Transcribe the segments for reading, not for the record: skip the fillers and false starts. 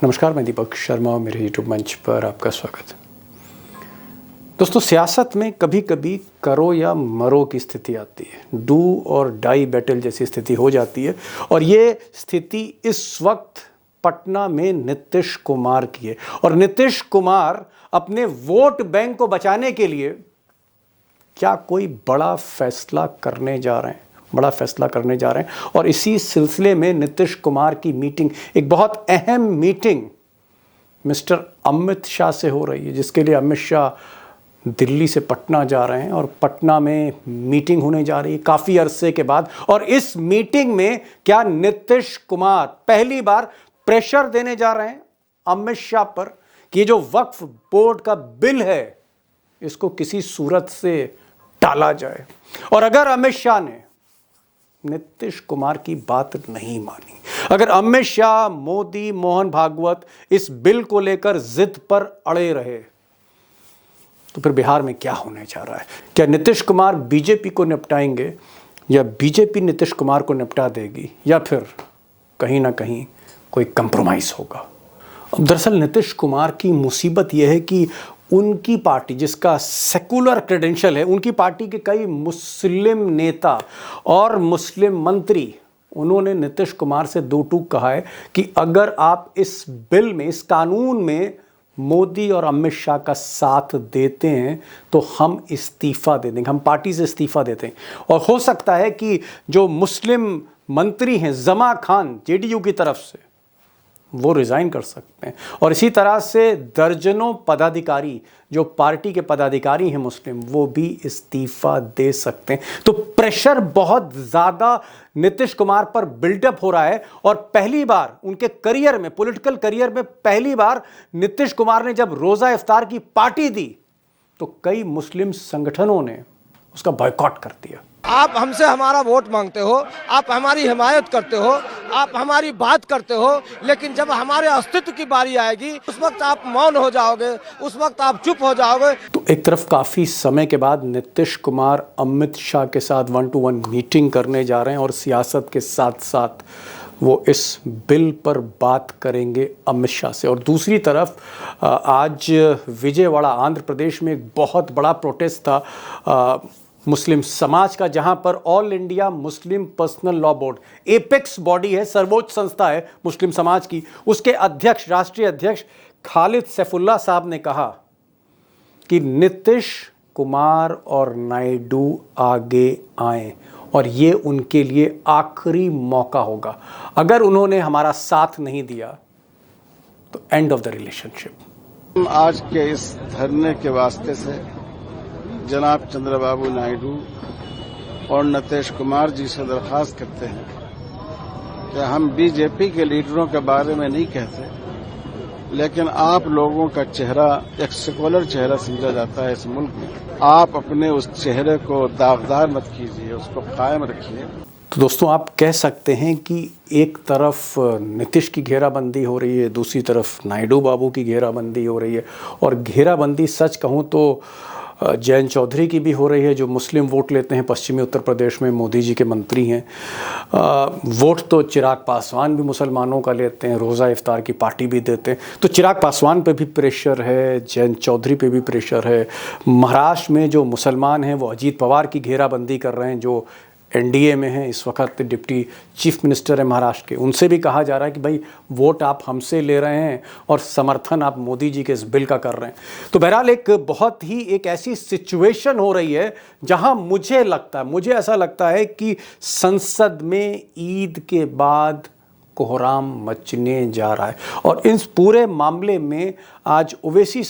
नमस्कार, मैं दीपक शर्मा और मेरे यूट्यूब मंच पर आपका स्वागत है। दोस्तों, सियासत में कभी कभी करो या मरो की स्थिति आती है, डू और डाई बैटल जैसी स्थिति हो जाती है। और ये स्थिति इस वक्त पटना में नीतीश कुमार की है। और नीतीश कुमार अपने वोट बैंक को बचाने के लिए क्या कोई बड़ा फैसला करने जा रहे हैं, और इसी सिलसिले में नीतीश कुमार की मीटिंग, एक बहुत अहम मीटिंग मिस्टर अमित शाह से हो रही है, जिसके लिए अमित शाह दिल्ली से पटना जा रहे हैं और पटना में मीटिंग होने जा रही है काफ़ी अरसे के बाद। और इस मीटिंग में क्या नीतीश कुमार पहली बार प्रेशर देने जा रहे हैं अमित शाह पर कि ये जो वक्फ बोर्ड का बिल है इसको किसी सूरत से टाला जाए। और अगर अमित शाह ने नीतीश कुमार की बात नहीं मानी, अगर अमित शाह, मोदी, मोहन भागवत इस बिल को लेकर जिद पर अड़े रहे, तो फिर बिहार में क्या होने जा रहा है? क्या नीतीश कुमार बीजेपी को निपटाएंगे या बीजेपी नीतीश कुमार को निपटा देगी, या फिर कहीं ना कहीं कोई कंप्रोमाइज होगा? अब दरअसल नीतीश कुमार की मुसीबत यह है कि उनकी पार्टी, जिसका सेकुलर क्रेडेंशियल है, उनकी पार्टी के कई मुस्लिम नेता और मुस्लिम मंत्री, उन्होंने नीतीश कुमार से दो टूक कहा है कि अगर आप इस बिल में, इस कानून में मोदी और अमित शाह का साथ देते हैं तो हम इस्तीफा दे देंगे, हम पार्टी से इस्तीफा देते हैं। और हो सकता है कि जो मुस्लिम मंत्री हैं जमा खान जेडीयू की तरफ से, वो रिज़ाइन कर सकते हैं। और इसी तरह से दर्जनों पदाधिकारी, जो पार्टी के पदाधिकारी हैं मुस्लिम, वो भी इस्तीफा दे सकते हैं। तो प्रेशर बहुत ज़्यादा नीतीश कुमार पर बिल्डअप हो रहा है। और पहली बार उनके करियर में, पॉलिटिकल करियर में पहली बार नीतीश कुमार ने जब रोज़ा इफ्तार की पार्टी दी तो कई मुस्लिम संगठनों ने उसका बॉयकॉट कर दिया। आप हमसे हमारा वोट मांगते हो, आप हमारी हिमायत करते हो, आप हमारी बात करते हो, लेकिन जब हमारे अस्तित्व की बारी आएगी उस वक्त आप मौन हो जाओगे, उस वक्त आप चुप हो जाओगे। तो एक तरफ काफ़ी समय के बाद नीतीश कुमार अमित शाह के साथ 1-to-1 मीटिंग करने जा रहे हैं और सियासत के साथ साथ वो इस बिल पर बात करेंगे अमित शाह से। और दूसरी तरफ आज विजयवाड़ा, आंध्र प्रदेश में एक बहुत बड़ा प्रोटेस्ट था मुस्लिम समाज का, जहां पर all India Muslim personal law board, apex body है, सर्वोच्च संस्था है मुस्लिम समाज की, उसके अध्यक्ष, राष्ट्रीय अध्यक्ष खालिद सैफुल्ला साहब ने कहा कि नीतीश कुमार और नायडू आगे आए और ये उनके लिए आखिरी मौका होगा। अगर उन्होंने हमारा साथ नहीं दिया तो एंड ऑफ द रिलेशनशिप। आज के इस धरने के वास्ते से जनाब चंद्रबाबू नायडू और नीतीश कुमार जी से दरख्वास्त करते हैं कि हम बीजेपी के लीडरों के बारे में नहीं कहते, लेकिन आप लोगों का चेहरा एक सेकुलर चेहरा समझा जाता है इस मुल्क में। आप अपने उस चेहरे को दागदार मत कीजिए, उसको कायम रखिए। तो दोस्तों, आप कह सकते हैं कि एक तरफ नीतीश की घेराबंदी हो रही है, दूसरी तरफ नायडू बाबू की घेराबंदी हो रही है। और घेराबंदी सच कहूँ तो जयंत चौधरी की भी हो रही है, जो मुस्लिम वोट लेते हैं, पश्चिमी उत्तर प्रदेश में मोदी जी के मंत्री हैं। वोट तो चिराग पासवान भी मुसलमानों का लेते हैं, रोज़ा इफ्तार की पार्टी भी देते हैं। तो चिराग पासवान पे भी प्रेशर है, जयंत चौधरी पे भी प्रेशर है। महाराष्ट्र में जो मुसलमान हैं वो अजीत पवार की घेराबंदी कर रहे हैं, जो एनडीए में हैं, इस वक्त डिप्टी चीफ मिनिस्टर है महाराष्ट्र के। उनसे भी कहा जा रहा है कि भाई वोट आप हमसे ले रहे हैं और समर्थन आप मोदी जी के इस बिल का कर रहे हैं। तो बहरहाल एक ऐसी सिचुएशन हो रही है जहां मुझे ऐसा लगता है कि संसद में ईद के बाद कोहराम मचने जा रहा है। और इस पूरे मामले में आज ओवैसी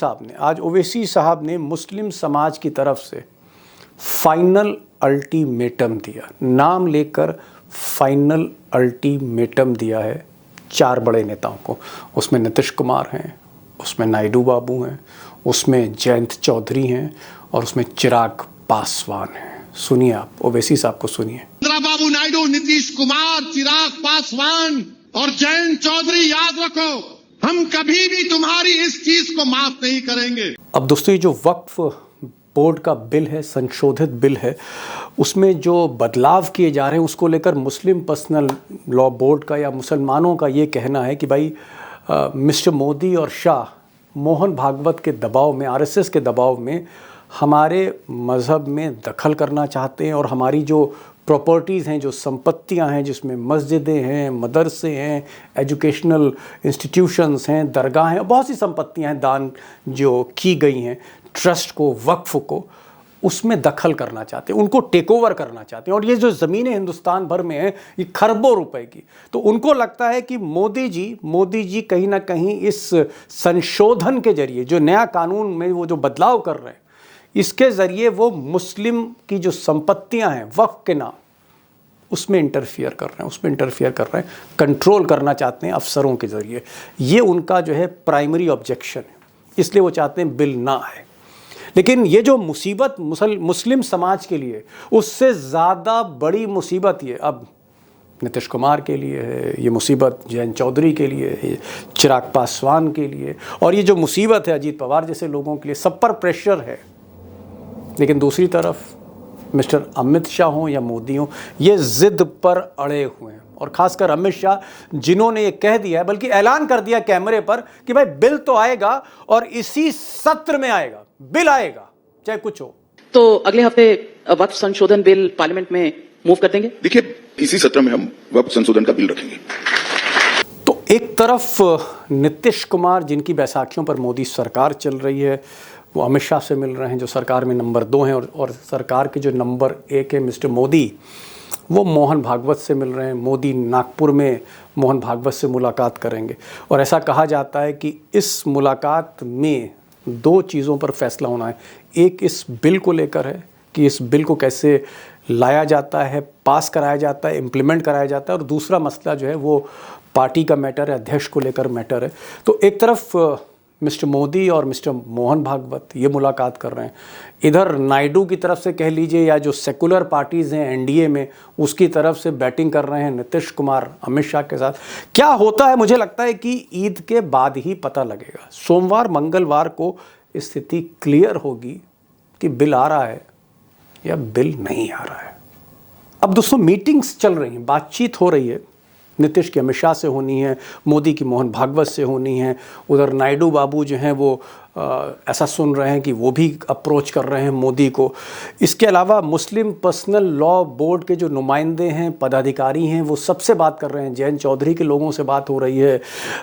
साहब ने मुस्लिम समाज की तरफ से फाइनल अल्टीमेटम दिया, नाम लेकर फाइनल अल्टीमेटम दिया है 4 बड़े नेताओं को। उसमें नीतीश कुमार हैं, उसमें नायडू बाबू हैं, उसमें जयंत चौधरी हैं और उसमें चिराग पासवान हैं। सुनिए, आप ओवैसी साहब को सुनिए। चंद्रबाबू नायडू, नीतीश कुमार, चिराग पासवान और जयंत चौधरी, याद रखो, हम कभी भी तुम्हारी इस चीज को माफ नहीं करेंगे। अब दोस्तों, ये जो वक्फ बोर्ड का बिल है, संशोधित बिल है, उसमें जो बदलाव किए जा रहे हैं उसको लेकर मुस्लिम पर्सनल लॉ बोर्ड का या मुसलमानों का ये कहना है कि भाई मिस्टर मोदी और शाह मोहन भागवत के दबाव में, आरएसएस के दबाव में हमारे मज़हब में दखल करना चाहते हैं और हमारी जो प्रॉपर्टीज़ हैं, जो संपत्तियां हैं, जिसमें मस्जिदें हैं, मदरसे हैं, एजुकेशनल इंस्टीट्यूशंस हैं, दरगाह हैं, बहुत सी संपत्तियां हैं दान जो की गई हैं ट्रस्ट को, वक्फ को, उसमें दखल करना चाहते हैं, उनको टेक ओवर करना चाहते हैं। और ये जो ज़मीनें हिंदुस्तान भर में हैं, ये खरबों रुपए की, तो उनको लगता है कि मोदी जी कहीं ना कहीं इस संशोधन के जरिए, जो नया कानून में वो जो बदलाव कर रहे हैं, इसके ज़रिए वो मुस्लिम की जो संपत्तियां हैं वक्फ के नाम, उसमें इंटरफियर कर रहे हैं, कंट्रोल करना चाहते हैं अफसरों के ज़रिए। ये उनका जो है प्राइमरी ऑब्जेक्शन है, इसलिए वो चाहते हैं बिल ना आए। लेकिन ये जो मुसीबत मुस्लिम समाज के लिए, उससे ज़्यादा बड़ी मुसीबत ये अब नीतीश कुमार के लिए है, ये मुसीबत जयंत चौधरी के लिए है, चिराग पासवान के लिए, और ये जो मुसीबत है अजीत पवार जैसे लोगों के लिए, सब पर प्रेशर है। लेकिन दूसरी तरफ मिस्टर अमित शाह हों या मोदी हों, ये ज़िद पर अड़े हुए हैं। और ख़ासकर अमित शाह, जिन्होंने ये कह दिया है, बल्कि ऐलान कर दिया कैमरे पर कि भाई बिल तो आएगा और इसी सत्र में आएगा, बिल आएगा चाहे कुछ हो। तो अगले हफ्ते वक्फ संशोधन बिल पार्लियामेंट में मूव कर देंगे? देखिए, इसी सत्र में हम वक्फ संशोधन का बिल रखेंगे। तो एक तरफ नीतीश कुमार, जिनकी बैसाखियों पर मोदी सरकार चल रही है, वो अमित शाह से मिल रहे हैं जो सरकार में नंबर 2 हैं, और सरकार के जो नंबर 1 है मिस्टर मोदी, वो मोहन भागवत से मिल रहे हैं। मोदी नागपुर में मोहन भागवत से मुलाकात करेंगे और ऐसा कहा जाता है कि इस मुलाकात में 2 चीज़ों पर फैसला होना है। एक इस बिल को लेकर है कि इस बिल को कैसे लाया जाता है, पास कराया जाता है, इम्प्लीमेंट कराया जाता है, और दूसरा मसला जो है वो पार्टी का मैटर है, अध्यक्ष को लेकर मैटर है। तो एक तरफ मिस्टर मोदी और मिस्टर मोहन भागवत ये मुलाकात कर रहे हैं, इधर नायडू की तरफ से कह लीजिए या जो सेकुलर पार्टीज़ हैं एनडीए में, उसकी तरफ से बैटिंग कर रहे हैं नीतीश कुमार अमित शाह के साथ। क्या होता है, मुझे लगता है कि ईद के बाद ही पता लगेगा। सोमवार मंगलवार को स्थिति क्लियर होगी कि बिल आ रहा है या बिल नहीं आ रहा है। अब दोस्तों मीटिंग्स चल रही हैं, बातचीत हो रही है, नीतीश की अमित शाह से होनी है, मोदी की मोहन भागवत से होनी है, उधर नायडू बाबू जो हैं वो ऐसा सुन रहे हैं कि वो भी अप्रोच कर रहे हैं मोदी को। इसके अलावा मुस्लिम पर्सनल लॉ बोर्ड के जो नुमाइंदे हैं, पदाधिकारी हैं, वो सबसे बात कर रहे हैं। जयंत चौधरी के लोगों से बात हो रही है,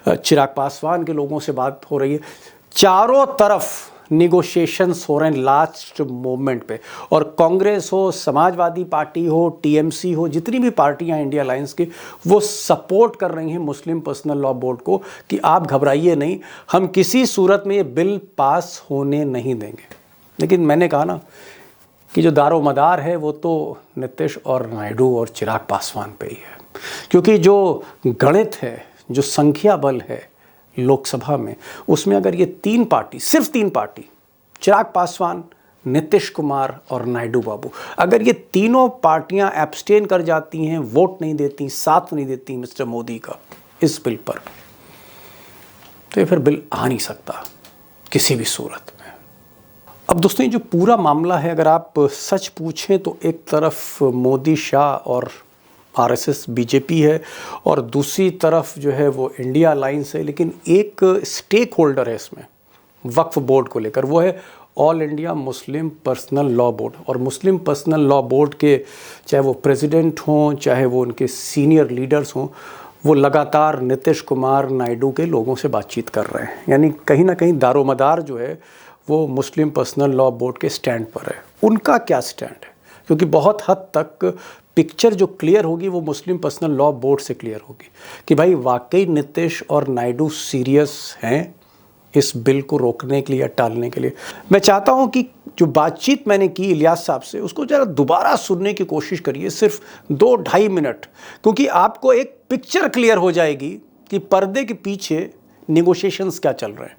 चिराग पासवान के लोगों से बात हो रही है। चारों तरफ निगोशिएशंस हो रहे हैं लास्ट मोमेंट पे, और कांग्रेस हो, समाजवादी पार्टी हो, टीएमसी हो, जितनी भी पार्टियां इंडिया अलायंस की, वो सपोर्ट कर रही हैं मुस्लिम पर्सनल लॉ बोर्ड को कि आप घबराइए नहीं, हम किसी सूरत में ये बिल पास होने नहीं देंगे। लेकिन मैंने कहा ना कि जो दारोमदार है वो तो नीतीश और नायडू और चिराग पासवान पे ही है, क्योंकि जो गणित है, जो संख्या बल है लोकसभा में, उसमें अगर ये 3 पार्टी, सिर्फ 3 पार्टी, चिराग पासवान, नीतीश कुमार और नायडू बाबू, अगर ये तीनों पार्टियां एब्सटेन कर जाती हैं, वोट नहीं देती, साथ नहीं देती मिस्टर मोदी का इस बिल पर, तो ये फिर बिल आ नहीं सकता किसी भी सूरत में। अब दोस्तों, ये जो पूरा मामला है, अगर आप सच पूछें तो एक तरफ मोदी शाह और आरएसएस बीजेपी है, और दूसरी तरफ जो है वो इंडिया अलायंस है। लेकिन एक स्टेक होल्डर है इसमें वक्फ बोर्ड को लेकर, वो है all India Muslim personal law board. और मुस्लिम पर्सनल लॉ बोर्ड के चाहे वो प्रेसिडेंट हों, चाहे वो उनके सीनियर लीडर्स हों, वो लगातार नीतीश कुमार, नायडू के लोगों से बातचीत कर रहे हैं। यानी कहीं ना कहीं दारोमदार जो है वो मुस्लिम पर्सनल लॉ बोर्ड के स्टैंड पर है। उनका क्या स्टैंड है, क्योंकि बहुत हद तक पिक्चर जो क्लियर होगी वो मुस्लिम पर्सनल लॉ बोर्ड से क्लियर होगी कि भाई वाकई नीतीश और नायडू सीरियस हैं इस बिल को रोकने के लिए या टालने के लिए। मैं चाहता हूं कि जो बातचीत मैंने की इलियास साहब से, उसको ज़रा दोबारा सुनने की कोशिश करिए, सिर्फ 2-2.5 मिनट, क्योंकि आपको एक पिक्चर क्लियर हो जाएगी कि पर्दे के पीछे निगोशिएशंस क्या चल रहे हैं।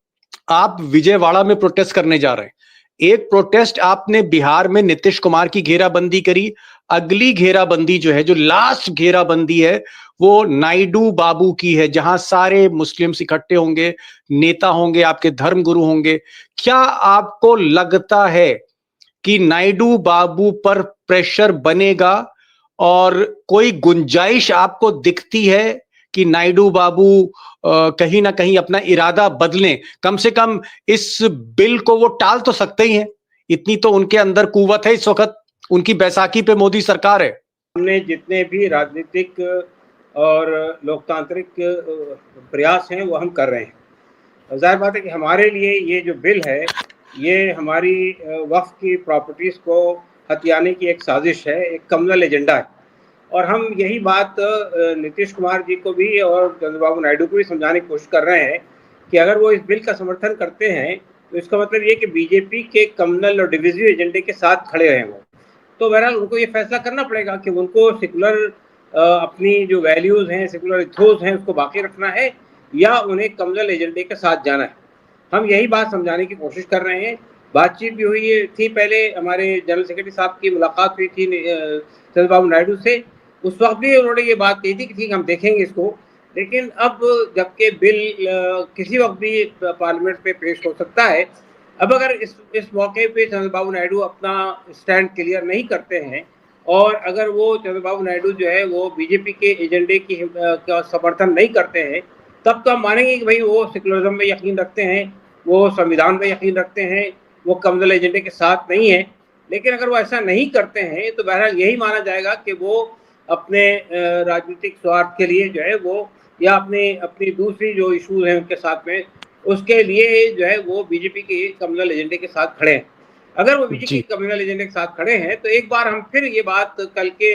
आप विजयवाड़ा में प्रोटेस्ट करने जा रहे हैं, एक प्रोटेस्ट आपने बिहार में नीतीश कुमार की घेराबंदी करी, अगली घेराबंदी जो है, जो लास्ट घेराबंदी है, वो नायडू बाबू की है, जहां सारे मुस्लिम्स इकट्ठे होंगे, नेता होंगे, आपके धर्मगुरु होंगे। क्या आपको लगता है कि नायडू बाबू पर प्रेशर बनेगा, और कोई गुंजाइश आपको दिखती है कि नायडू बाबू कहीं ना कहीं अपना इरादा बदलें, कम से कम इस बिल को वो टाल तो सकते ही हैं, इतनी तो उनके अंदर कुव्वत है इस वक्त, उनकी बैसाखी पे मोदी सरकार है। हमने जितने भी राजनीतिक और लोकतांत्रिक प्रयास हैं वो हम कर रहे हैं। जाहिर बात है कि हमारे लिए ये जो बिल है ये हमारी वक्फ की प्रॉपर्टीज़ को हथियाने की एक साजिश है, एक कम्युनल एजेंडा है। और हम यही बात नीतीश कुमार जी को भी और चंद्रबाबू नायडू को भी समझाने की कोशिश कर रहे हैं कि अगर वो इस बिल का समर्थन करते हैं तो इसका मतलब ये कि बीजेपी के कम्युनल और डिविजिव एजेंडे के साथ खड़े हैं वो। तो बहरहाल उनको ये फैसला करना पड़ेगा कि उनको सेकुलर अपनी जो वैल्यूज़ हैं, सेकुलर इथोस हैं, उसको बाकी रखना है या उन्हें कम्युनल एजेंडे के साथ जाना है। हम यही बात समझाने की कोशिश कर रहे हैं। बातचीत भी हुई थी, पहले हमारे जनरल सेक्रेटरी साहब की मुलाकात हुई थी चंद्रबाबू नायडू से, उस वक्त भी उन्होंने ये बात कही थी कि ठीक हम देखेंगे इसको। लेकिन अब जबकि बिल किसी वक्त भी पार्लियामेंट पे पेश हो सकता है, अब अगर इस मौके पे चंद्रबाबू नायडू अपना स्टैंड क्लियर नहीं करते हैं और अगर वो चंद्रबाबू नायडू जो है वो बीजेपी के एजेंडे की का समर्थन नहीं करते हैं, तब तो हम मानेंगे कि भाई वो सेकुलरिज्म में यकीन रखते हैं, वो संविधान में यकीन रखते हैं, वो कम्युनल एजेंडे के साथ नहीं है। लेकिन अगर वो ऐसा नहीं करते हैं तो बहरहाल यही माना जाएगा कि वो अपने राजनीतिक स्वार्थ के लिए जो है वो या अपनी दूसरी जो इशूज़ हैं उनके साथ में, उसके लिए जो है वो बीजेपी के कम्युनल एजेंडे के साथ खड़े हैं। अगर वो बीजेपी के कम्युनल एजेंडे के साथ खड़े हैं तो एक बार हम फिर ये बात कल के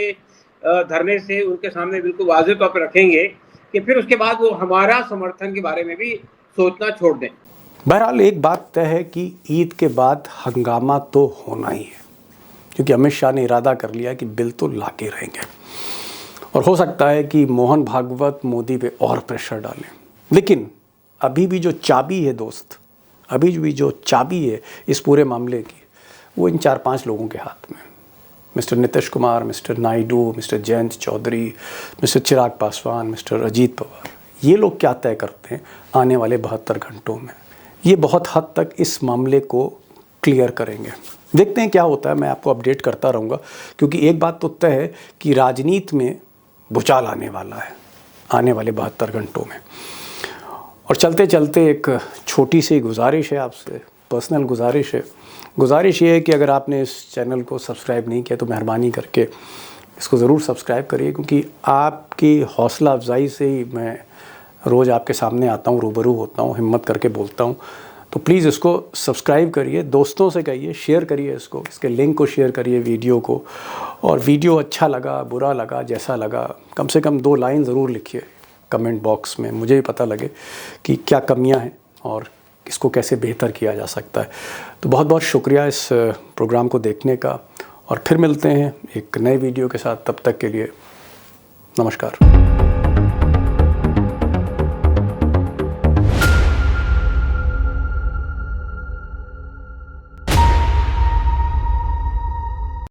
धरने से उनके सामने बिल्कुल वाज़ेह तौर पर रखेंगे कि फिर उसके बाद वो हमारा समर्थन के बारे में भी सोचना छोड़ दें। बहरहाल एक बात तय है कि ईद के बाद हंगामा तो होना ही है, क्योंकि अमित शाह ने इरादा कर लिया कि बिल तो लाके रहेंगे और हो सकता है कि मोहन भागवत मोदी पे और प्रेशर डालें। लेकिन अभी भी जो चाबी है दोस्त, अभी भी जो चाबी है इस पूरे मामले की, वो इन 4-5 लोगों के हाथ में, mister Nitish Kumar, mister Naidu, mister Jayant Chaudhary, mister Chirag Paswan, mister Ajit Pawar. ये लोग क्या तय करते हैं आने वाले 72 घंटों में, ये बहुत हद तक इस मामले को क्लियर करेंगे। देखते हैं क्या होता है, मैं आपको अपडेट करता रहूँगा, क्योंकि एक बात तो तय है कि राजनीति में भूचाल आने वाला है आने वाले 72 घंटों में। और चलते चलते एक छोटी सी गुजारिश है आपसे, पर्सनल गुजारिश ये है कि अगर आपने इस चैनल को सब्सक्राइब नहीं किया तो मेहरबानी करके इसको ज़रूर सब्सक्राइब करिए, क्योंकि आपकी हौसला अफजाई से ही मैं रोज़ आपके सामने आता हूँ, रूबरू होता हूँ, हिम्मत करके बोलता हूँ। तो प्लीज़ इसको सब्सक्राइब करिए, दोस्तों से कहिए, शेयर करिए इसको, इसके लिंक को शेयर करिए वीडियो को। और वीडियो अच्छा लगा, बुरा लगा, जैसा लगा, कम से कम 2 लाइन ज़रूर लिखिए कमेंट बॉक्स में, मुझे भी पता लगे कि क्या कमियां हैं और इसको कैसे बेहतर किया जा सकता है। तो बहुत बहुत शुक्रिया इस प्रोग्राम को देखने का, और फिर मिलते हैं एक नए वीडियो के साथ। तब तक के लिए नमस्कार।